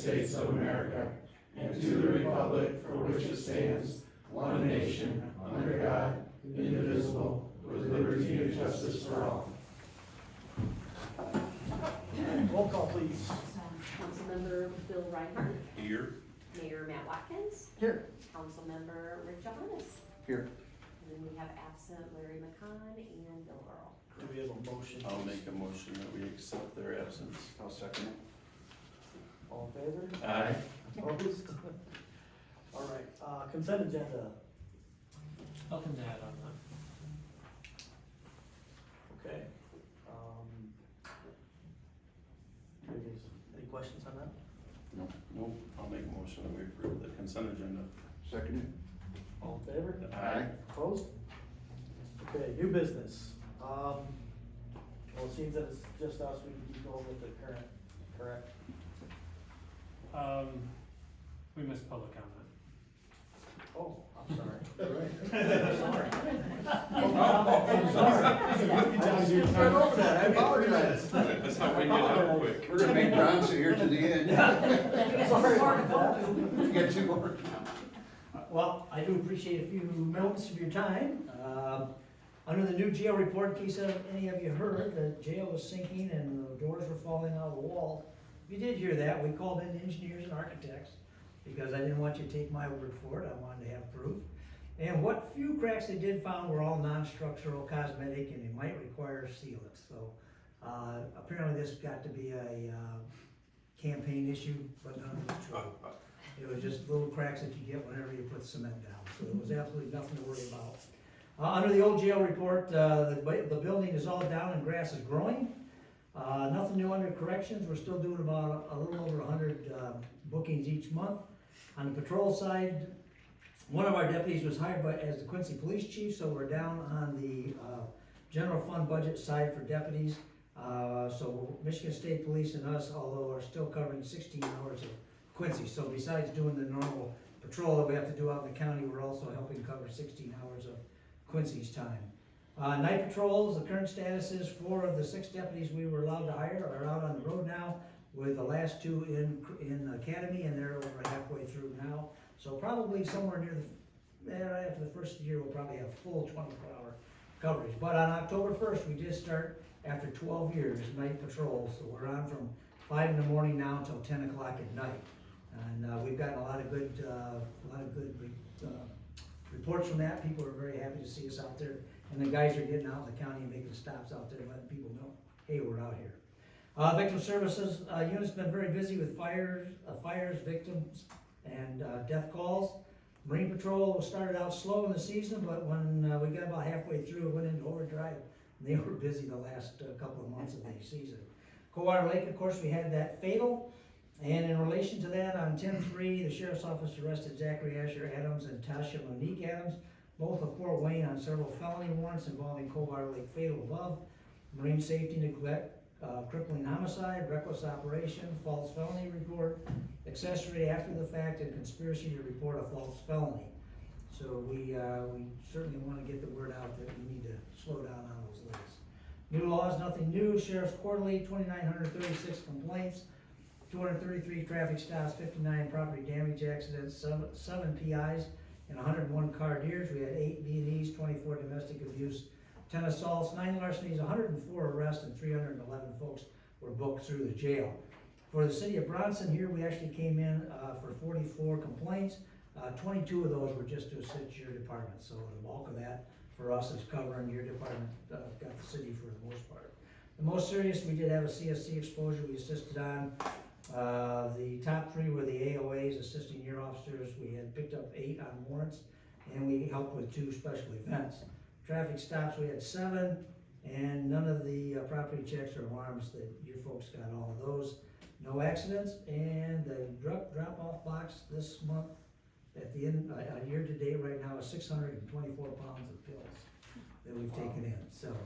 States of America and to the republic for which it stands, one nation, under God, indivisible, with liberty and justice for all. Roll call, please. Councilmember Bill Reinhardt, Here. Mayor Matt Watkins, Here. Councilmember Rick Johannes. Here. And then we have absent Larry McCon and Bill Earl. Do we have a motion? I'll make a motion that we accept their absence. I'll second it. All in favor? Aye. Opposed? All right, consent agenda. Nothing to add on that. Okay. Any questions on that? Nope, I'll make a motion that we approve the consent agenda. Second All in favor? it. Aye. Opposed? Okay, new business. Well, it seems that it's just us, we can go with the current, correct? We missed public comment. Oh, I'm sorry. I apologize. That's how we get out quick. We're gonna make Bronson here to the end. Sorry about that. We got two more. Well, I do appreciate a few moments of your time. Under the new jail report, in case any of you heard, the jail was sinking and the doors were falling out of the wall. If you did hear that, we called in engineers and architects because I didn't want you to take my word for it. I wanted to have proof. And what few cracks they did found were all non-structural, cosmetic, and they might require sealant. So apparently this got to be a campaign issue, but none of it was true. It was just little cracks that you get whenever you put cement down, so there was absolutely nothing to worry about. Under the old jail report, the building is all down and grass is growing. Nothing new under corrections, we're still doing about a little over 100 bookings each month. On the patrol side, one of our deputies was hired as the Quincy Police Chief, so we're down on the general fund budget side for deputies. So Michigan State Police and us, although are still covering 16 hours of Quincy. So besides doing the normal patrol that we have to do out in the county, we're also helping cover 16 hours of Quincy's time. Night patrols, the current status is 4 of the 6 deputies we were allowed to hire are out on the road now, with the last 2 in academy, and they're over halfway through now. So probably somewhere near right after the first year, we'll probably have full 24-hour coverage. But on October 1st, we did start, after 12 years, night patrols. So we're on from 5 in the morning now until 10 o'clock at night. And we've gotten a lot of good reports from that. People are very happy to see us out there. And the guys are getting out in the county and making stops out there, letting people know, hey, we're out here. Victim services unit's been very busy with fires, victims, and death calls. Marine Patrol started out slow in the season, but when we got about halfway through, went into overdrive, and they were busy the last couple of months of the season. Coldwater Lake, of course, we had that fatal. And in relation to that, on 10-3, the Sheriff's Office arrested Zachary Asher Adams and Tasha Monique Adams, both of Fort Wayne, on several felony warrants involving Coldwater Lake fatal above, marine safety neglect, crippling homicide, reckless operation, false felony report, accessory after the fact, and conspiracy to report a false felony. So we certainly want to get the word out that we need to slow down on those lists. New laws, nothing new. Sheriff's Quarterly, 2,936 complaints. 233 traffic stops, 59 property damage accidents, 7 PIs, and 101 car deers. We had 8 B&Es, 24 domestic abuse, 10 assaults, 9 larcenies, 104 arrests, and 311 folks were booked through the jail. For the city of Bronson here, we actually came in for 44 complaints. 22 of those were just to assist your department. So the bulk of that for us is covering your department, got the city for the most part. The most serious, we did have a CSC exposure we assisted on. The top 3 were the AOAs, assisting year officers. We had picked up 8 on warrants, and we helped with 2 special events. Traffic stops, we had 7, and none of the property checks or alarms that your folks got all of those. No accidents, and the drop-off box this month, at the end, year to date right now, is 624 pounds of pills that we've taken in. So,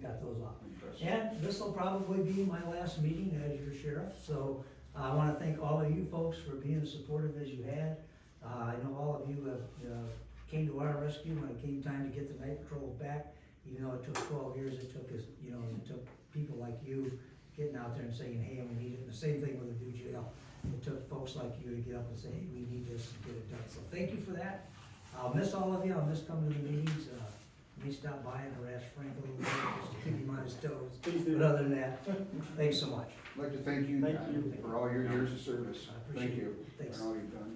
got those off. And this will probably be my last meeting as your sheriff, so I want to thank all of you folks for being as supportive as you had. I know all of you have came to our rescue when it came time to get the night patrols back. Even though it took 12 years, it took us, it took people like you getting out there and saying, hey, we need it. And the same thing with the new jail. It took folks like you to get up and say, hey, we need this and get it done. So thank you for that. I'll miss all of you. I'll miss coming to the meetings. May stop by and harass Frank a little bit, just to keep him on his toes. Please do. But other than that, thanks so much. I'd like to thank you Thank you. for all your years of service. I appreciate Thank you it. Thanks. for all you've done.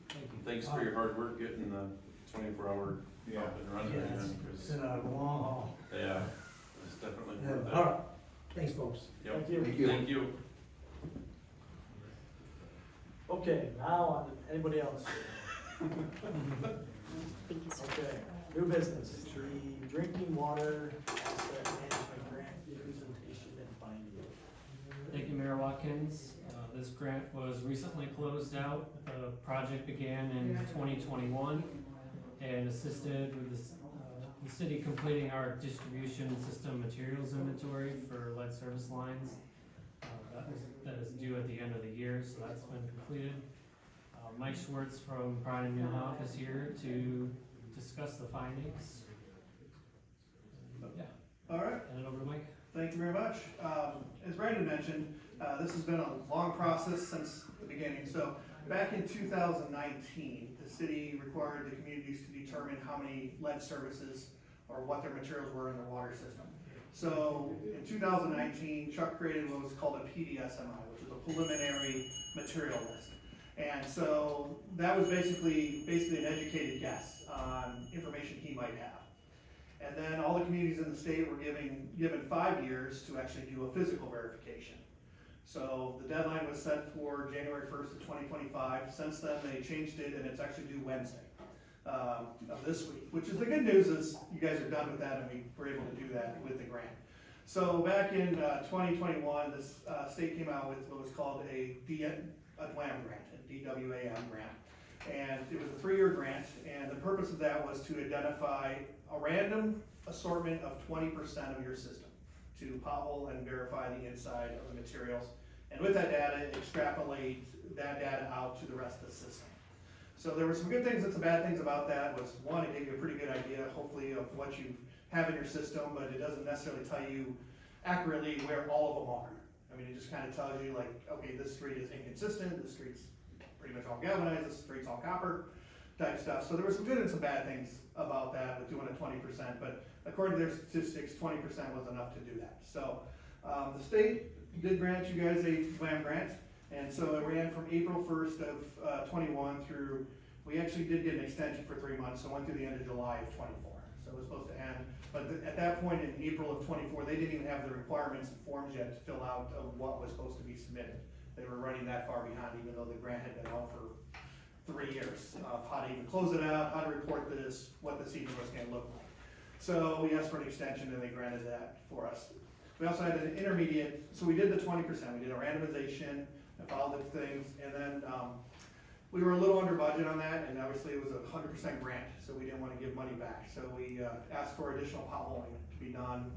Thank you. Thanks for your hard work getting the 24-hour Yeah. up and running Yeah, again, it's 'cause, been a long haul. yeah, it's definitely Yeah, worth it. all right, thanks, folks. Yep. Thank you. Thank you. Thank you. Okay, now on to anybody else. Thank you, sir. Okay, new business, the drinking water asset management grant presentation and finding. Thank you, Mayor Watkins. This grant was recently closed out. The project began in 2021 and assisted with the city completing our distribution system materials inventory for lead service lines. That is due at the end of the year, so that's been completed. Mike Schwartz from Bryan and Newhoff is here to discuss the findings. Yeah, All right, hand it over to Mike. thank you very much. As Brandon mentioned, this has been a long process since the beginning. So back in 2019, the city required the communities to determine how many lead services or what their materials were in their water system. So in 2019, Chuck created what was called a PDSMI, which is a preliminary material list. And so that was basically an educated guess on information he might have. And then all the communities in the state were given 5 years to actually do a physical verification. So the deadline was set for January 1st of 2025. Since then, they changed it and it's actually due Wednesday of this week, which is the good news is you guys are done with that and we were able to do that with the grant. So back in 2021, this state came out with what was called a DWAM grant, a DWAM grant. And it was a 3-year grant, and the purpose of that was to identify a random assortment of 20% of your system to pothole and verify the inside of the materials. And with that data, extrapolate that data out to the rest of the system. So there were some good things and some bad things about that. Was one, it gave you a pretty good idea, hopefully, of what you have in your system, but it doesn't necessarily tell you accurately where all of them are. I mean, it just kind of tells you like, okay, this street is inconsistent, this street's pretty much all galvanized, this street's all copper type stuff. So there were some good and some bad things about that with doing a 20%, but according to their statistics, 20% was enough to do that. So the state did grant you guys a WAM grant, and so it ran from April 1st of 21 through, we actually did get an extension for 3 months, so it went through the end of July of 24. So it was supposed to end, but at that point in April of 24, they didn't even have the requirements and forms yet to fill out of what was supposed to be submitted. They were running that far behind, even though the grant had been out for 3 years, of how to even close it out, how to report this, what this even was gonna look like. So we asked for an extension and they granted that for us. We also had an intermediate, so we did the 20%, we did a randomization, and followed the things, and then we were a little under budget on that, and obviously it was a 100% grant, so we didn't want to give money back. So we asked for additional potholing to be done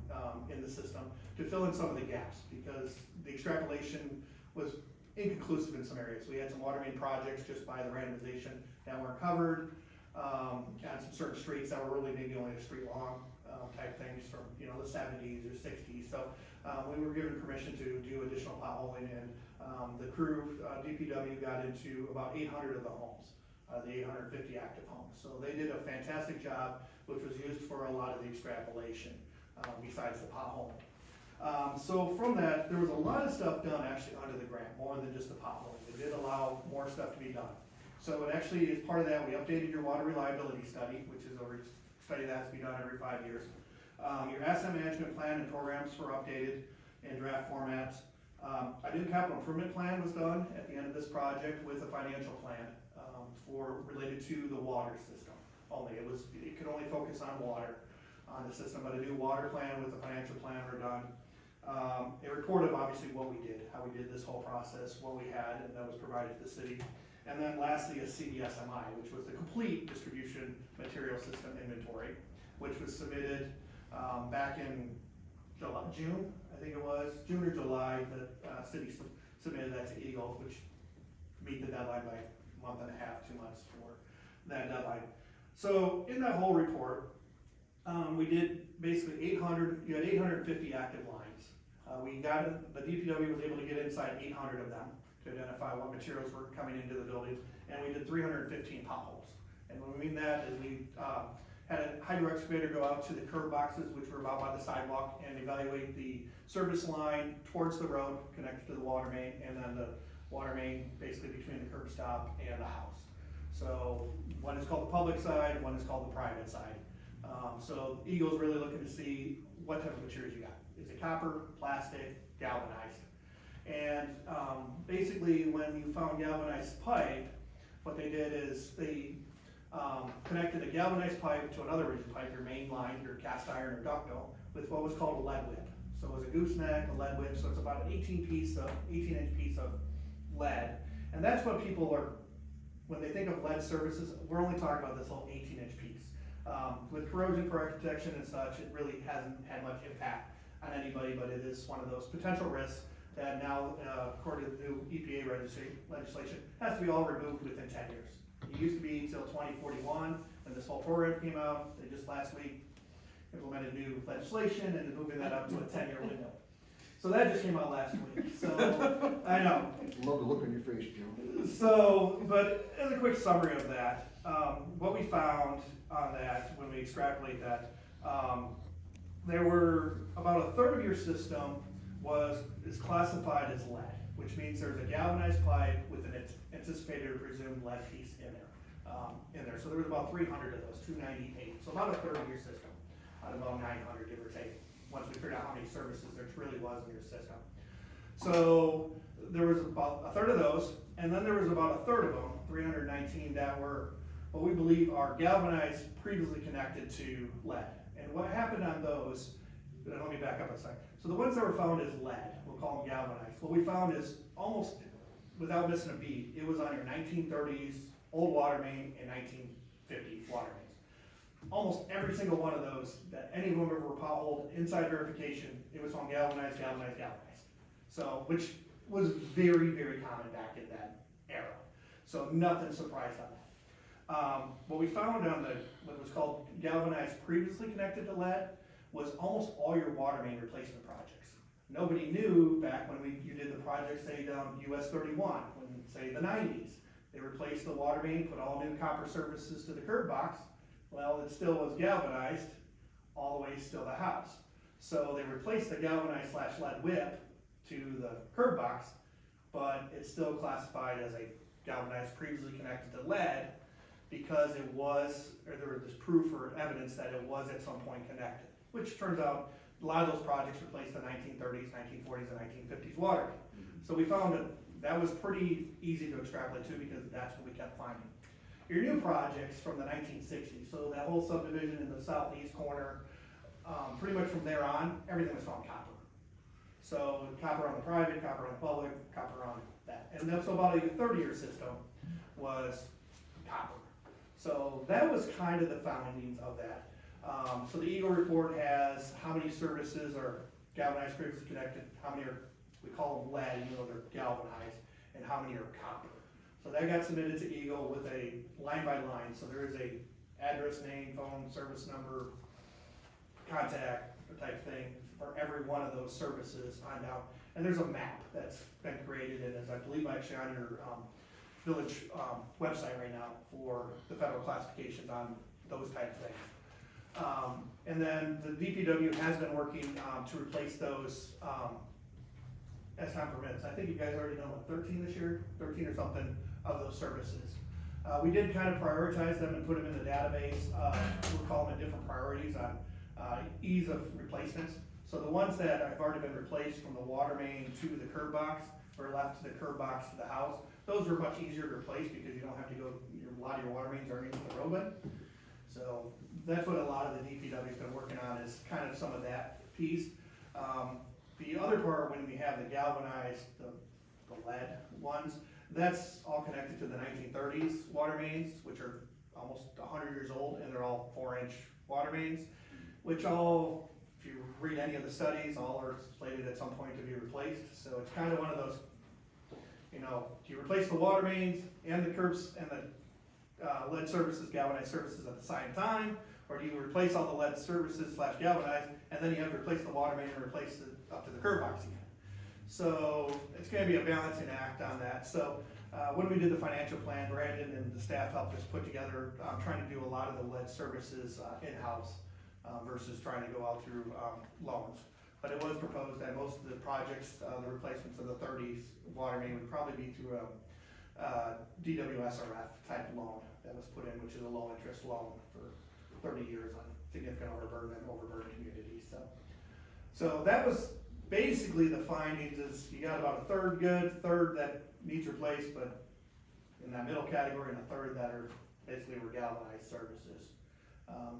in the system to fill in some of the gaps, because the extrapolation was inconclusive in some areas. We had some water main projects just by the randomization that weren't covered, and some certain streets that were really maybe only a street long type things from, you know, the 70s or 60s. So we were given permission to do additional potholing, and the crew, DPW, got into about 800 of the homes, the 850 active homes. So they did a fantastic job, which was used for a lot of the extrapolation, besides the potholing. So from that, there was a lot of stuff done actually under the grant, more than just the potholing. They did allow more stuff to be done. So it actually, as part of that, we updated your water reliability study, which is a study that has to be done every 5 years. Your asset management plan and programs were updated in draft formats. A new capital improvement plan was done at the end of this project with a financial plan related to the water system only. It could only focus on water on the system, but a new water plan with a financial plan were done. A report of obviously what we did, how we did this whole process, what we had, and that was provided to the city. And then lastly, a CDSMI, which was the complete distribution material system inventory, which was submitted back in June, I think it was, June or July. The city submitted that to Eagle, which meet the deadline by a month and a half, 2 months for that deadline. So in that whole report, we did basically 850 active lines The DPW was able to get inside 800 of them to identify what materials were coming into the buildings, and we did 315 potholes. And when we mean that is we had a hydro excavator go out to the curb boxes, which were about by the sidewalk, and evaluate the service line towards the road connected to the water main, and then the water main basically between the curb stop and the house. So one is called the public side, one is called the private side. So Eagle's really looking to see what type of materials you got. Is it copper, plastic, galvanized? And basically when you found galvanized pipe, what they did is they connected a galvanized pipe to another rigid pipe, your main line, your cast iron or ductile, with what was called a lead whip. So it was a gooseneck, a lead whip, so it's about an 18-inch piece of lead. And that's what people are, when they think of lead services, we're only talking about this little 18-inch piece. With corrosion protection and such, it really hasn't had much impact on anybody, but it is one of those potential risks that now, according to the new EPA legislation, has to be all removed within 10 years. It used to be till 2041, when this whole program came out. They just last week implemented new legislation and moving that up to a 10-year window. So that just came out last week, so, I know. Love the look on your face, Joe. So, but as a quick summary of that, what we found on that, when we extrapolate that, there were about a third of your system is classified as lead, which means there's a galvanized pipe with an anticipated or presumed lead piece in there. So there was about 300 of those, 298. So about a third of your system, out of about 900, give or take, once we figured out how many services there truly was in your system. So there was about a third of those, and then there was about a third of them, 319, that were what we believe are galvanized, previously connected to lead. And what happened on those, let me back up a second. So the ones that were found as lead, we'll call them galvanized. What we found is almost, without missing a beat, it was on your 1930s old water main and 1950 water mains. Almost every single one of those, that any of them ever were potholed, inside verification, it was found galvanized. So, which was very, very common back in that era. So nothing surprised on that. What we found on what was called galvanized previously connected to lead was almost all your water main replacement projects. Nobody knew back when you did the project, say down US 31, when say the 90s, they replaced the water main, put all new copper services to the curb box. Well, it still was galvanized all the way still to the house. So they replaced the galvanized / lead whip to the curb box, but it's still classified as a galvanized previously connected to lead because there was this proof or evidence that it was at some point connected, which turns out a lot of those projects replaced the 1930s, 1940s, and 1950s water main. So we found that was pretty easy to extrapolate to because that's what we kept finding. Your new projects from the 1960s, so that whole subdivision in the southeast corner, pretty much from there on, everything was found copper. So copper on the private, copper on the public, copper on that. And then so about a third of your system was copper. So that was kind of the findings of that. So the Eagle report has how many services are galvanized previously connected, how many are, we call them lead, even though they're galvanized, and how many are copper. So that got submitted to Eagle with a line by line. So there is a address, name, phone, service number, contact type thing for every one of those services on down. And there's a map that's been created, and as I believe actually on your village website right now for the federal classifications on those type of things. And then the DPW has been working to replace those as time permits. I think you guys already know what, 13 this year, 13 or something of those services. We did kind of prioritize them and put them in the database. We'll call them in different priorities on ease of replacements. So the ones that have already been replaced from the water main to the curb box, or left to the curb box to the house, those are much easier to replace because you don't have to go, a lot of your water mains are into the roadway. So that's what a lot of the DPW's been working on, is kind of some of that piece. The other part, when we have the galvanized, the lead ones, that's all connected to the 1930s water mains, which are almost 100 years old, and they're all 4-inch water mains, which all, if you read any of the studies, all are slated at some point to be replaced. So it's kind of one of those, you know, do you replace the water mains and the curbs and the lead services, galvanized services at the same time, Or do you replace all the lead services / galvanize, and then you have to replace the water main and replace it up to the curb box again? So it's gonna be a balancing act on that. So when we did the financial plan, Brandon and the staff helped us put together, trying to do a lot of the lead services in-house versus trying to go out through loans. But it was proposed that most of the projects, the replacements of the 30s water main would probably be through a DWSRF type loan that was put in, which is a low interest loan for 30 years on significant overburden communities. So that was basically the findings. Is you got about a third good, third that needs replaced, but in that middle category, and a third that are basically were galvanized services.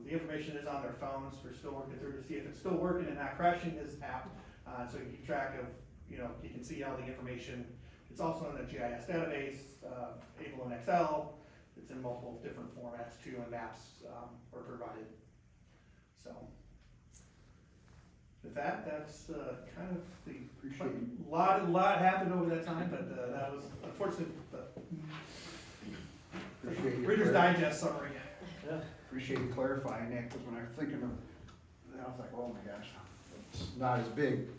The information is on their phones. We're still working through to see if it's still working and not crashing this app. So you keep track of, you can see all the information. It's also in the GIS database, able in Excel. It's in multiple different formats too, and maps are provided. So with that, that's kind of the, Appreciate you. lot happened over that time, but that was unfortunately the Appreciate you. Reader's Digest summary. Yeah. Appreciate you clarifying that, because when I was thinking of, I was like, oh my gosh, it's not as big.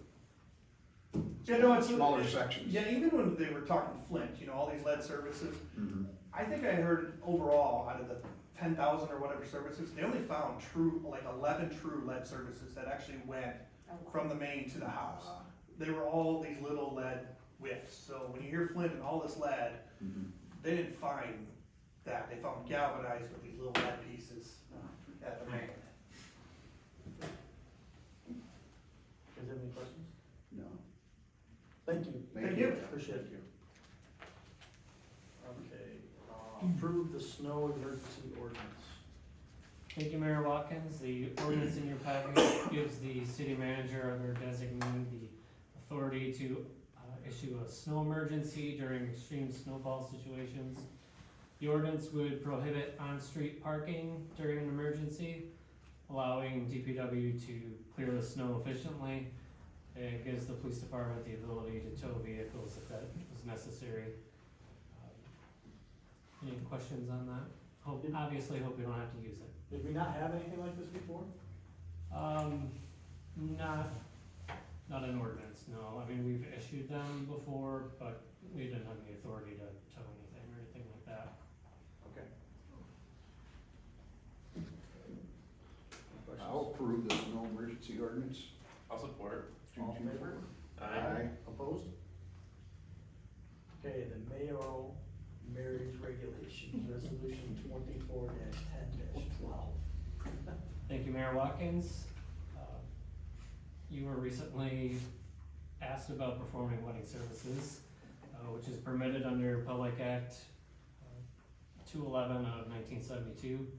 Yeah, no, it's Smaller sections. Yeah, even when they were talking Flint, all these lead services, Mhm. I think I heard overall out of the 10,000 or whatever services, they only found 11 true lead services that actually went from the main to the house. They were all these little lead whiffs. So when you hear Flint and all this lead, Mhm. they didn't find that. They found galvanized with these little lead pieces at the main. Is there any questions? No. Thank you. Thank you. Appreciate it. Okay, approve the snow emergency ordinance. Thank you, Mayor Watkins. The ordinance in your package gives the city manager or their designee the authority to issue a snow emergency during extreme snowfall situations. The ordinance would prohibit on-street parking during an emergency, allowing DPW to clear the snow efficiently. It gives the police department the ability to tow vehicles if that is necessary. Any questions on that? Obviously hope we don't have to use it. Did we not have anything like this before? Not an ordinance, no. I mean, we've issued them before, but we didn't have the authority to tow anything or anything like that. Okay. I'll approve the snow emergency ordinance. I'll support. All in favor? Aye. Opposed? Okay, the mayoral marriage regulations, resolution 24-10-12. Thank you, Mayor Watkins. You were recently asked about performing wedding services, which is permitted under Public Act 211 of 1972.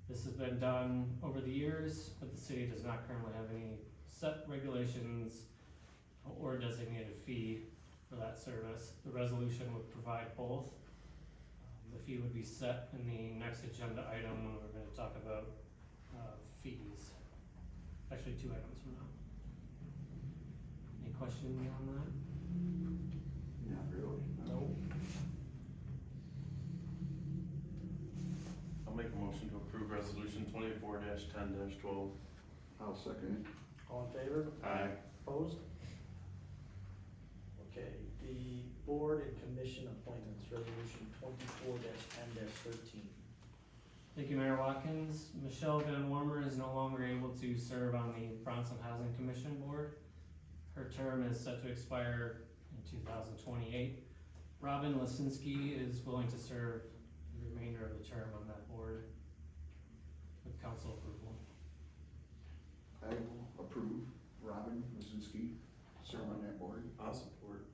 This has been done over the years, but the city does not currently have any set regulations or designated fee for that service. The resolution would provide both. The fee would be set in the next agenda item when we're going to talk about fees. Actually, 2 items from now. Any questions on that? Not really. No. I'll make a motion to approve resolution 24-10-12. I'll second All in favor? Aye. Opposed? Okay, the board and commission appointments, resolution 24-10-13. Thank you, Mayor Watkins. Michelle Van Wormer is no longer able to serve on the Bronson Housing Commission Board. Her term is set to expire in 2028. Robin Lisinski is willing to serve the remainder of the term on that board with council approval. it. I will approve Robin Wazinski, serve on that board. I'll support.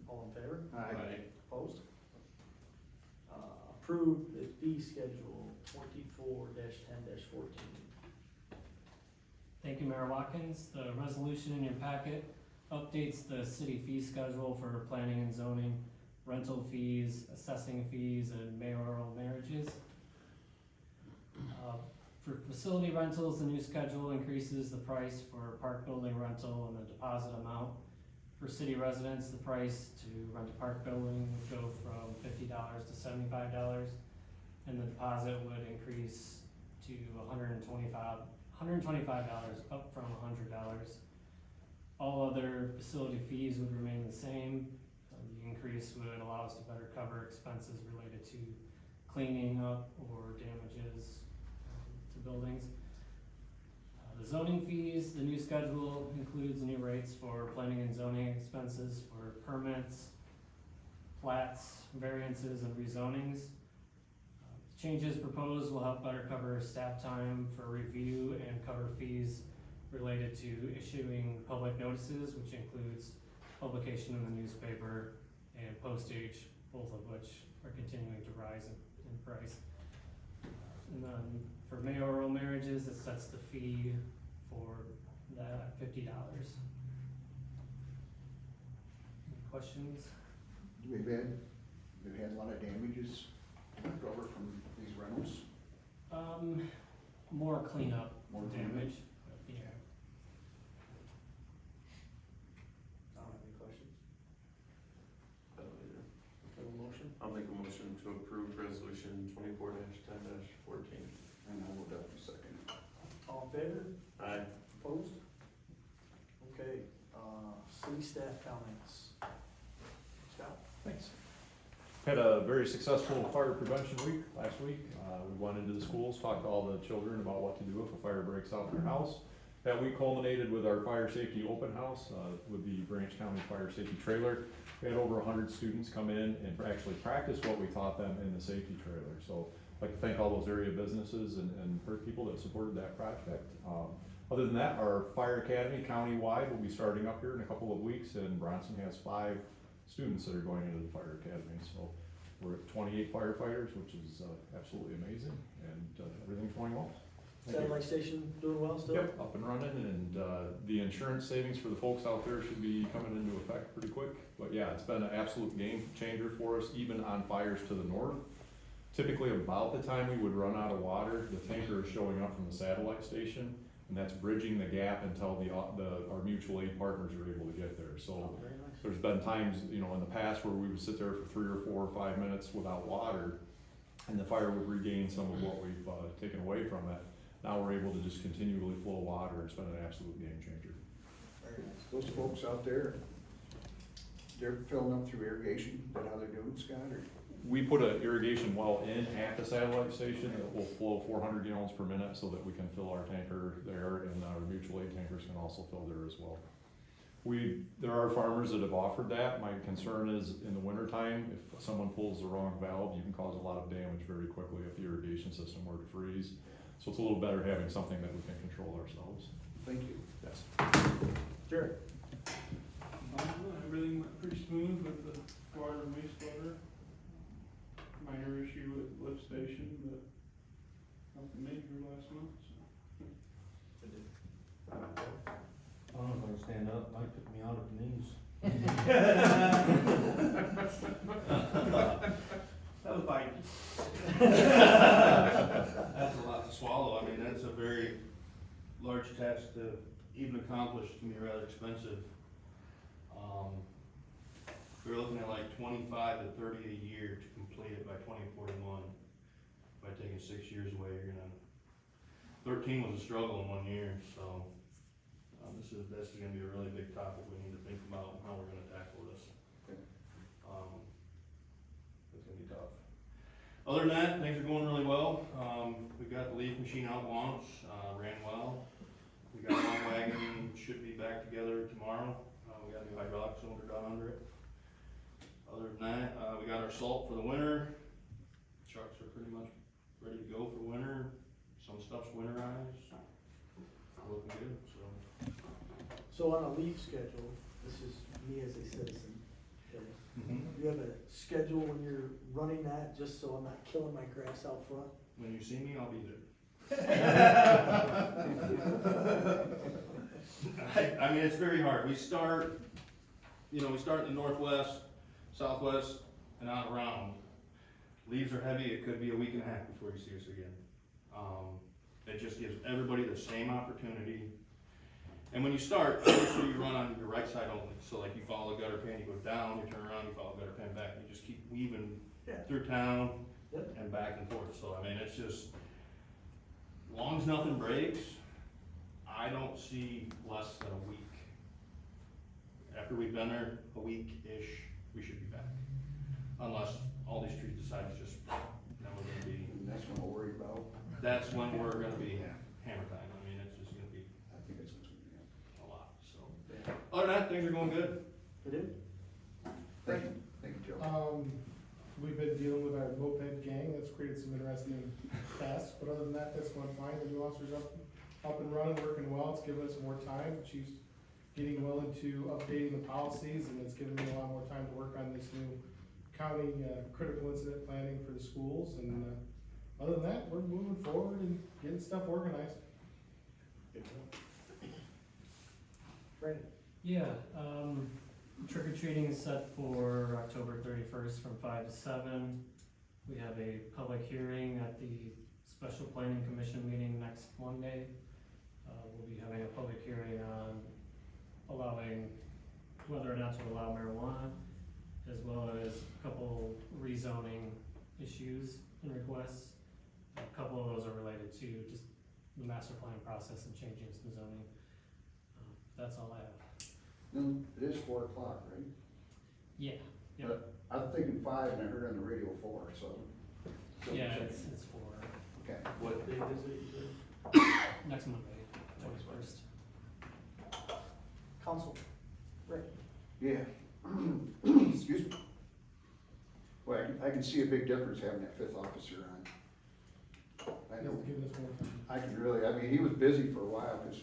All in favor? Aye. Opposed? Approve the fee schedule 24-10-14. Thank you, Mayor Watkins. The resolution in your packet updates the city fee schedule for planning and zoning, rental fees, assessing fees, and mayoral marriages. For facility rentals, the new schedule increases the price for park building rental and the deposit amount. For city residents, the price to rent a park building would go from $50 to $75, and the deposit would increase to $125, up from $100. All other facility fees would remain the same. The increase would allow us to better cover expenses related to cleaning up or damages to buildings. The zoning fees, the new schedule includes new rates for planning and zoning expenses for permits, plats, variances, and rezonings. Changes proposed will help better cover staff time for review and cover fees related to issuing public notices, which includes publication in the newspaper and postage, both of which are continuing to rise in price. And then for mayoral marriages, it sets the fee for that at $50. Any questions? We've had a lot of damages left over from these rentals. More cleanup More damage, yeah. I don't have any questions. Have Have a motion? a motion to approve resolution 24-10-14. And I will definitely second. All in favor? Aye. Opposed? Okay, city staff comments. Scott? Thanks. Had a very successful fire prevention week last week. We went into the schools, talked to all the children about what to do if a fire breaks out in their house. That week culminated with our fire safety open house with the Branch County Fire Safety Trailer. We had over 100 students come in and actually practice what we taught them in the safety trailer. So I'd like to thank all those area businesses and people that supported that project. Other than that, our fire academy countywide will be starting up here in a couple of weeks, and Bronson has 5 students that are going into the fire academy. So we're at 28 firefighters, which is absolutely amazing, and everything's going well. Thank you. Satellite station doing well still? Yep, up and running, and the insurance savings for the folks out there should be coming into effect pretty quick. But yeah, it's been an absolute game changer for us, even on fires to the north. Typically about the time we would run out of water, the tanker is showing up from the satellite station, and that's bridging the gap until our mutual aid partners are able to get there. So Oh, very nice. there's been times, in the past where we would sit there for 3 or 4 or 5 minutes without water, and the fire would regain some of what we've taken away from it. Now we're able to just continually flow water. It's been an absolute game changer. Very nice. Those folks out there, they're filling up through irrigation, is that how they're doing, Scott, or? We put an irrigation well in at the satellite station that will flow 400 gallons per minute so that we can fill our tanker there, and our mutual aid tankers can also fill there as well. There are farmers that have offered that. My concern is in the wintertime, if someone pulls the wrong valve, you can cause a lot of damage very quickly if the irrigation system were to freeze. So it's a little better having something that we can control ourselves. Thank you. Yes. Jared? Everything went pretty smooth with the water and wastewater. Minor issue with lift station, but nothing major last month, so. I don't know if I can stand up, Mike took me out at the knees. That was Biden. That's a lot to swallow, I mean, that's a very large task to even accomplish, it can be rather expensive. We were looking at like 25 to 30 a year to complete it by 2041. By taking 6 years away, you're gonna, 13 was a struggle in 1 year, so. This is gonna be a really big topic we need to think about how we're gonna tackle this. Okay. It's gonna be tough. Other than that, things are going really well. We got the leaf machine out launch, ran well. We got one wagon, should be back together tomorrow. We got a new hydraulic cylinder done under it. Other than that, we got our salt for the winter. Trucks are pretty much ready to go for winter. Some stuff's winterized. Looking good, so. So on a leaf schedule, this is me as a citizen, okay? Do you have a schedule when you're running that, just so I'm not killing my grass out front? When you see me, I'll be there. I mean, it's very hard. We start in the northwest, southwest, and out around. Leaves are heavy, it could be a week and a half before you see us again. It just gives everybody the same opportunity. And when you start, make sure you run on your right side only. So like you follow the gutter pan, you go down, you turn around, you follow the gutter pan back, you just keep weaving Yeah. through town Yep. and back and forth. So I mean, it's just, long as nothing breaks, I don't see less than a week. After we've been there a week-ish, we should be back. Unless all these trees decide to just, then we're gonna be, And that's what I'm worried about. that's when we're gonna be hammer time. I mean, it's just gonna be I think it's, yeah. a lot, so. Other than that, things are going good. It is? Thank you, Joe. We've been dealing with our moped gang, that's created some interesting tasks, but other than that, that's going fine, the new officer's up and running, working well, it's given us more time, she's getting well into updating the policies, and it's given me a lot more time to work on this new county, critical incident planning for the schools, and, other than that, we're moving forward and getting stuff organized. Brandon? Yeah, trick or treating is set for October 31st from 5 to 7. We have a public hearing at the Special Planning Commission meeting next Monday. We'll be having a public hearing on allowing, whether or not to allow marijuana, as well as a couple rezoning issues and requests. A couple of those are related to just the master plan process and changing some zoning. That's all I have. It is 4 o'clock, right? Yeah, yep. But I'm thinking 5 and I heard on the radio 4, so. Yeah, it's for Okay. What date is it, you said? next Monday, 21st. Council? Rick? Yeah. Excuse me. Well, I can see a big difference having that 5th officer on. I know, It's given us more time. I can really, I mean, he was busy for a while, cause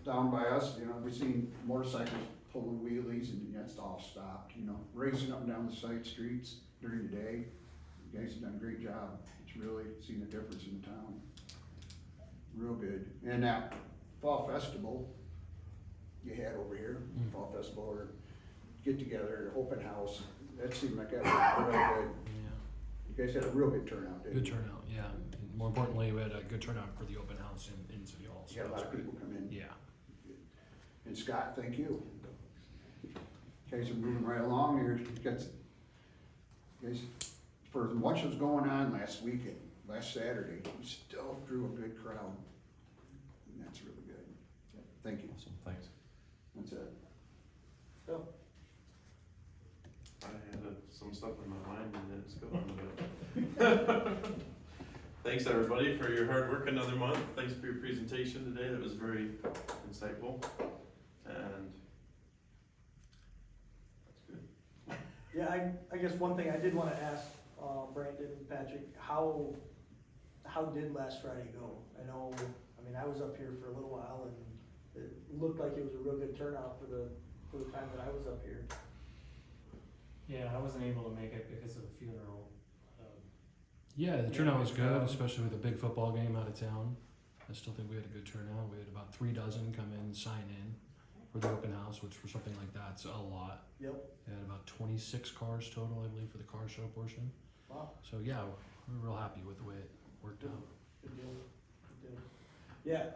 down by us, you know, we've seen motorcycles pulling wheelies and that's all stopped, you know, racing up and down the side streets during the day. You guys have done a great job. It's really seen a difference in the town. Real good. And that fall festival you had over here, fall festival or get together, open house, that seemed like that was really good. Yeah, You guys had a real good turnout, didn't good you? turnout, yeah. And more importantly, we had a good turnout for the open house in City Hall. so You had a that lot was of great. people come in. Yeah. And Scott, thank you. You guys are moving right along here. You guys, for as much as going on last weekend, last Saturday, you still drew a good crowd. And that's really good. Thank you. Awesome, thanks. That's it. Phil? I had some stuff in my mind and it's gone, but. Thanks, everybody, for your hard work another month. Thanks for your presentation today. That was very insightful. And that's good. Yeah, I guess one thing I did wanna ask, Brandon and Patrick, how did last Friday go? I know, I mean, I was up here for a little while and it looked like it was a real good turnout for the time that I was up here. Yeah, I wasn't able to make it because of the funeral. Yeah, the turnout was good, Yeah. especially with a big football game out of town. I still think we had a good turnout. We had about 3 dozen come in, sign in for the open house, which for something like that's a lot. Yep. We had about 26 cars total, I believe, for the car show portion. Wow. So yeah, we're real happy with the way it worked out. Good deal, good deal. Yeah,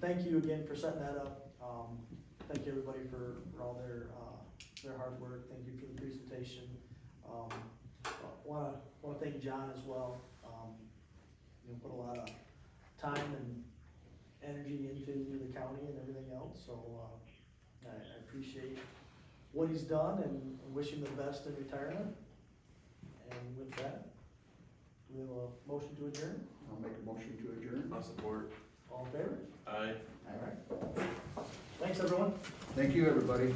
thank you again for setting that up. Thank you everybody for all their hard work. Thank you for the presentation. Wanna thank John as well. You know, put a lot of time and energy into the county and everything else, so, I appreciate what he's done and wish him the best in retirement. And with that, we have a motion to adjourn. I'll make a motion to adjourn. My support. All in favor? Aye. All right. Thanks, everyone. Thank you, everybody.